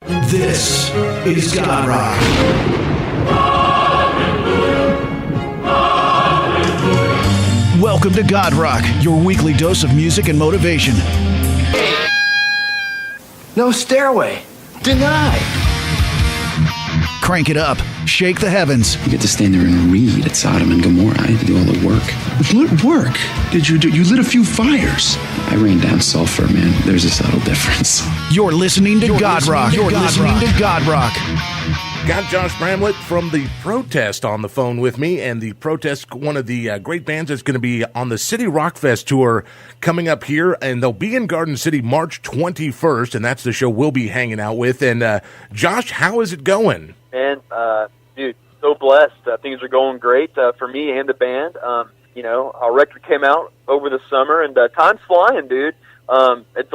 This is God Rock. Welcome to God Rock, your weekly dose of music and motivation. No stairway. Denied. Crank it up. Shake the heavens. You get to stand there and read at Sodom and Gomorrah. I had to do all the work. What work did you do? You lit a few fires. I rained down sulfur, man. There's a subtle difference. You're listening to God Rock. You're listening to God Rock. Got Josh Bramlett from The Protest on the phone with me, and The Protest, one of the great bands that's going to be on the City Rockfest Tour coming up here, and they'll be in Garden City March 21st, and that's the show we'll be hanging out with. And Josh, how is it going? Man, dude, so blessed. Things are going great for me and the band. Our record came out over the summer, and time's flying, dude. It's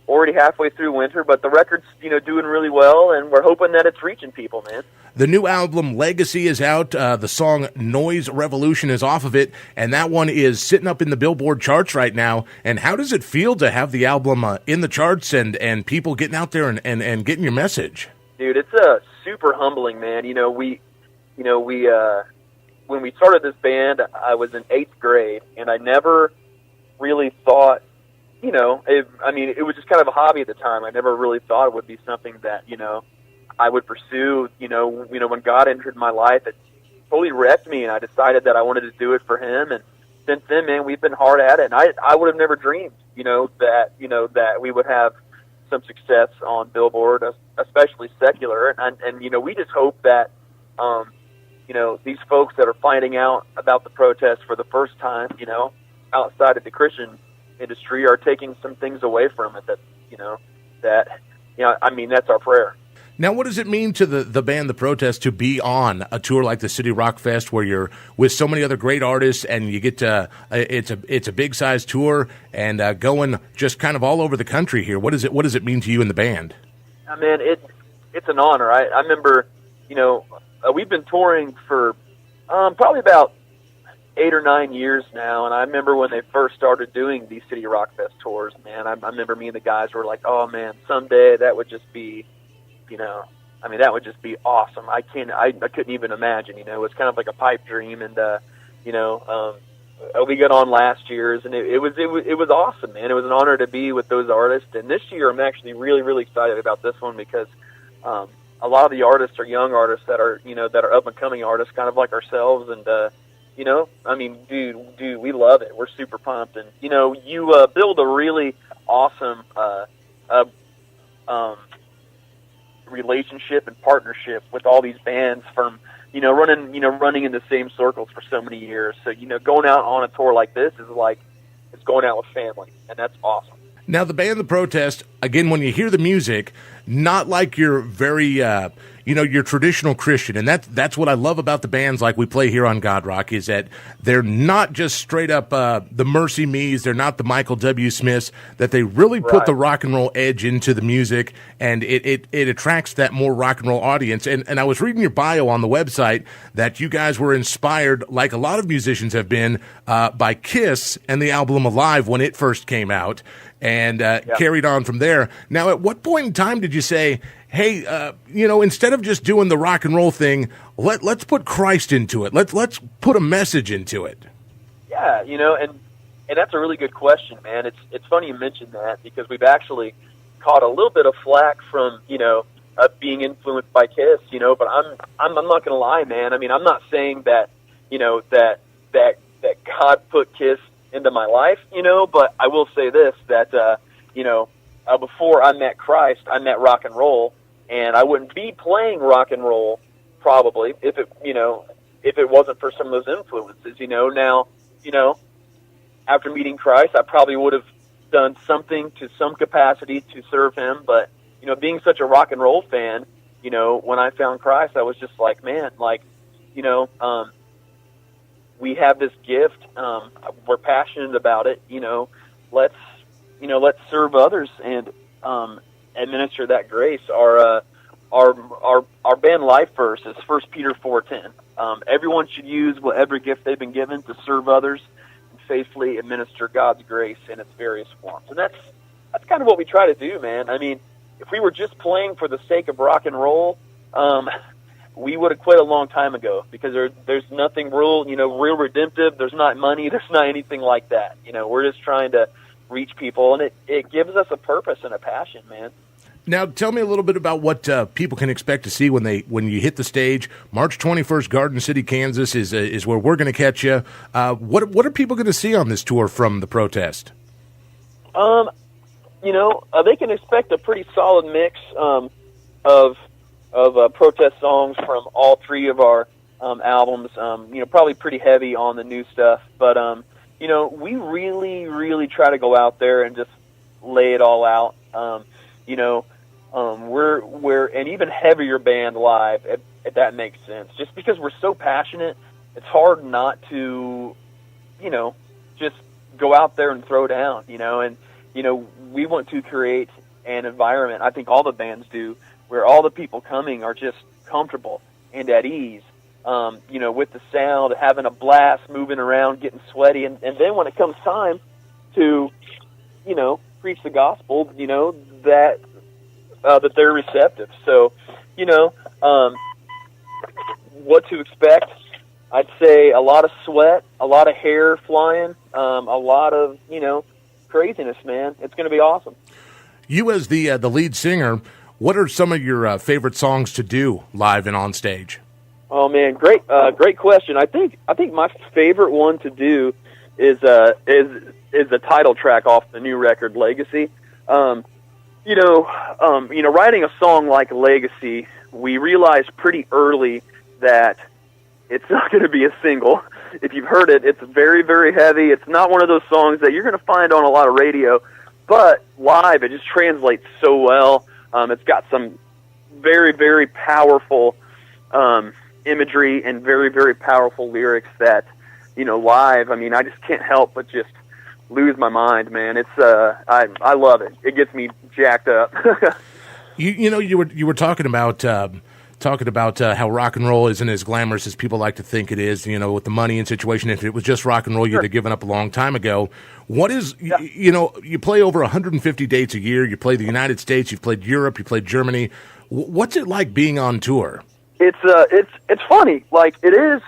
already halfway through winter, but the record's, doing really well, and we're hoping that it's reaching people, man. The new album, Legacy, is out. The song Noise Revolution is off of it, and that one is sitting up in the Billboard charts right now. And how does it feel to have the album in the charts and people getting out there and getting your message? Dude, it's super humbling, man. When we started this band, I was in 8th grade, and I never really thought, it was just kind of a hobby at the time. I never really thought it would be something that, I would pursue. When God entered my life, it totally wrecked me, and I decided that I wanted to do it for Him. And since then, man, we've been hard at it. And I would have never dreamed, that we would have some success on Billboard, especially secular. And we just hope that, these folks that are finding out about the protest for the first time, outside of the Christian industry, are taking some things away from it that's our prayer. Now, what does it mean to the band The Protest to be on a tour like the City Rockfest, where you're with so many other great artists, and you get to it's a big size tour and going just kind of all over the country here? What does it mean to you and the band? Man, it's an honor. I remember, we've been touring for probably about 8 or 9 years now, and I remember when they first started doing these City Rockfest tours, man. I remember me and the guys were like, "Oh man, someday that would just be, that would just be awesome." I couldn't even imagine, it was kind of like a pipe dream, and we got on last year's, and it was awesome, man. It was an honor to be with those artists, and this year I'm actually really, really excited about this one because a lot of the artists are young artists that are up and coming artists, kind of like ourselves, and dude, we love it. We're super pumped, and you build a really awesome relationship and partnership with all these bands from running in the same circles for so many years. So going out on a tour like this is like it's going out with family, and that's awesome. Now, the band The Protest, again, when you hear the music, not like you're very, your traditional Christian. And that's what I love about the bands like we play here on God Rock, is that they're not just straight up the Mercy Me's, they're not the Michael W. Smiths, that they really put the rock and roll edge into the music, and it attracts that more rock and roll audience. And I was reading your bio on the website that you guys were inspired, like a lot of musicians have been, by Kiss and the album Alive when it first came out, and carried on from there. Now, at what point in time did you say, hey, instead of just doing the rock and roll thing, let's put Christ into it. Let's put a message into it. Yeah, and that's a really good question, man. It's funny you mentioned that because we've actually caught a little bit of flack from being influenced by Kiss, But I'm not going to lie, man. I mean, I'm not saying that that God put Kiss into my life, but I will say this, that before I met Christ, I met rock and roll. And I wouldn't be playing rock and roll probably if it wasn't for some of those influences. Now, after meeting Christ, I probably would have done something to some capacity to serve Him. But being such a rock and roll fan, when I found Christ, I was just like, man, we have this gift. We're passionate about it. Let's serve others and administer that grace. Our band life verse is 1 Peter 4:10. Everyone should use whatever gift they've been given to serve others and faithfully administer God's grace in its various forms. And that's kind of what we try to do, man. I mean, if we were just playing for the sake of rock and roll, we would have quit a long time ago, because there's nothing real redemptive. There's not money. There's not anything like that. We're just trying to reach people, and it gives us a purpose and a passion, man. Now, tell me a little bit about what people can expect to see when you hit the stage. March 21st, Garden City, Kansas is where we're going to catch you. What are people going to see on this tour from the Protest? They can expect a pretty solid mix of protest songs from all three of our albums. Probably pretty heavy on the new stuff, but we really, really try to go out there and just lay it all out. We're an even heavier band live, if that makes sense. Just because we're so passionate, it's hard not to, just go out there and throw down, and we want to create an environment, I think all the bands do, where all the people coming are just comfortable and at ease, with the sound, having a blast, moving around, getting sweaty, and then when it comes time to, preach the gospel, that they're receptive. So, what to expect? I'd say a lot of sweat, a lot of hair flying, a lot of, craziness, man. It's going to be awesome. You as the lead singer, what are some of your favorite songs to do live and on stage? Oh man, great question. I think my favorite one to do is the title track off the new record, Legacy. Writing a song like Legacy, we realized pretty early that it's not going to be a single. If you've heard it, it's very, very heavy. It's not one of those songs that you're going to find on a lot of radio, but live, it just translates so well. It's got some very, very powerful imagery and very, very powerful lyrics that, live, I just can't help but just lose my mind, man. It's I love it. It gets me jacked up. You were talking about how rock and roll isn't as glamorous as people like to think it is. With the money and situation, if it was just rock and roll, you'd have given up a long time ago. What is you play over 150 dates a year. You play the United States. You've played Europe. You played Germany. What's it like being on tour? It's funny. Like it is.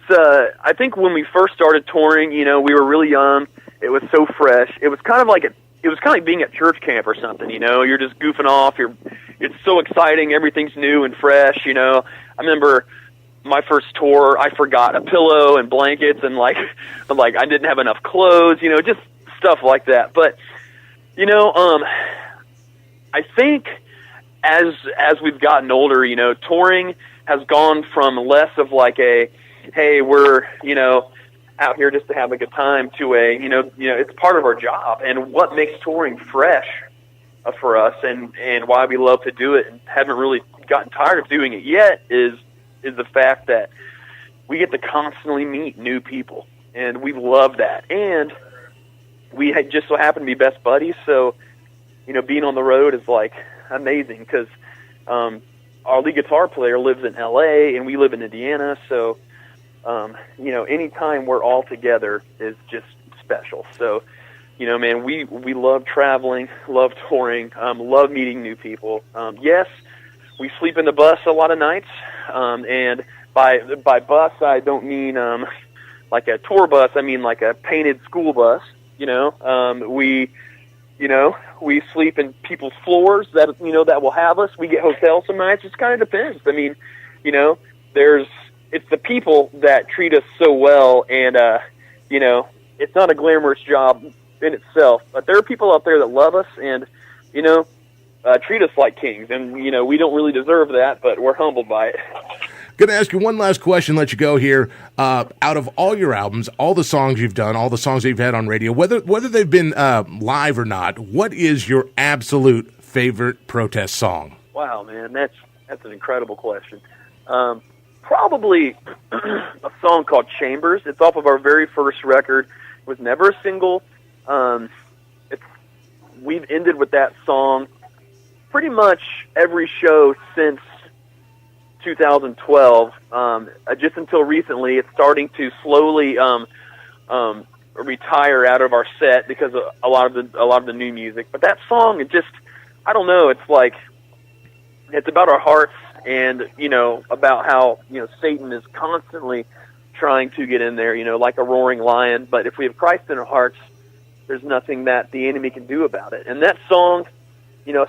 I think when we first started touring, we were really young. It was so fresh. It was kind of like being at church camp or something. You're just goofing off. It's so exciting. Everything's new and fresh. I remember my first tour. I forgot a pillow and blankets, and like I didn't have enough clothes. Just stuff like that. But I think as we've gotten older, touring has gone from less of like a, hey, we're out here just to have a good time, to a it's part of our job, and what makes touring fresh for us, and why we love to do it and haven't really gotten tired of doing it yet is the fact that we get to constantly meet new people, and we love that. And we just so happen to be best buddies, so being on the road is like amazing, because our lead guitar player lives in LA and we live in Indiana, so anytime we're all together is just special. So, man, we love traveling, love touring, love meeting new people. Yes, we sleep in the bus a lot of nights, and by bus I don't mean like a tour bus. I mean like a painted school bus. We sleep in people's floors that that will have us. We get hotels some nights. It kind of depends. It's the people that treat us so well, and it's not a glamorous job in itself, but there are people out there that love us and treat us like kings, and we don't really deserve that, but we're humbled by it. Going to ask you one last question, let you go here. Out of all your albums, all the songs you've done, all the songs that you've had on radio, whether they've been live or not, what is your absolute favorite protest song? Wow, man, that's an incredible question. Probably a song called Chambers. It's off of our very first record. It was never a single. We've ended with that song pretty much every show since 2012. Just until recently, it's starting to slowly retire out of our set because of a lot of the new music. But that song, I don't know. It's like it's about our hearts, and about how Satan is constantly trying to get in there, like a roaring lion. But if we have Christ in our hearts, there's nothing that the enemy can do about it. And that song,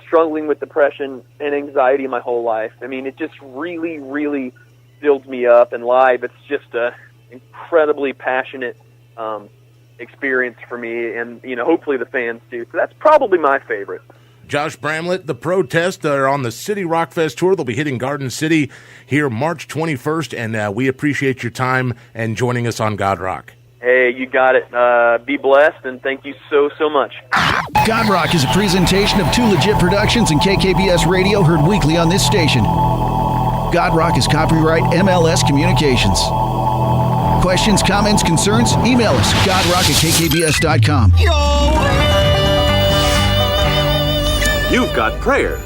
struggling with depression and anxiety my whole life, I mean, it just really, really builds me up. And live, it's just a incredibly passionate experience for me, and hopefully the fans too. So that's probably my favorite. Josh Bramlett, the Protest are on the City Rockfest Tour. They'll be hitting Garden City here March 21st, and we appreciate your time and joining us on God Rock. Hey, you got it. Be blessed, and thank you so, so much. God Rock is a presentation of Two Legit Productions and KKBS Radio, heard weekly on this station. God Rock is copyright MLS Communications. Questions, comments, concerns? Email us, godrock@kkbs.com. You've got prayer.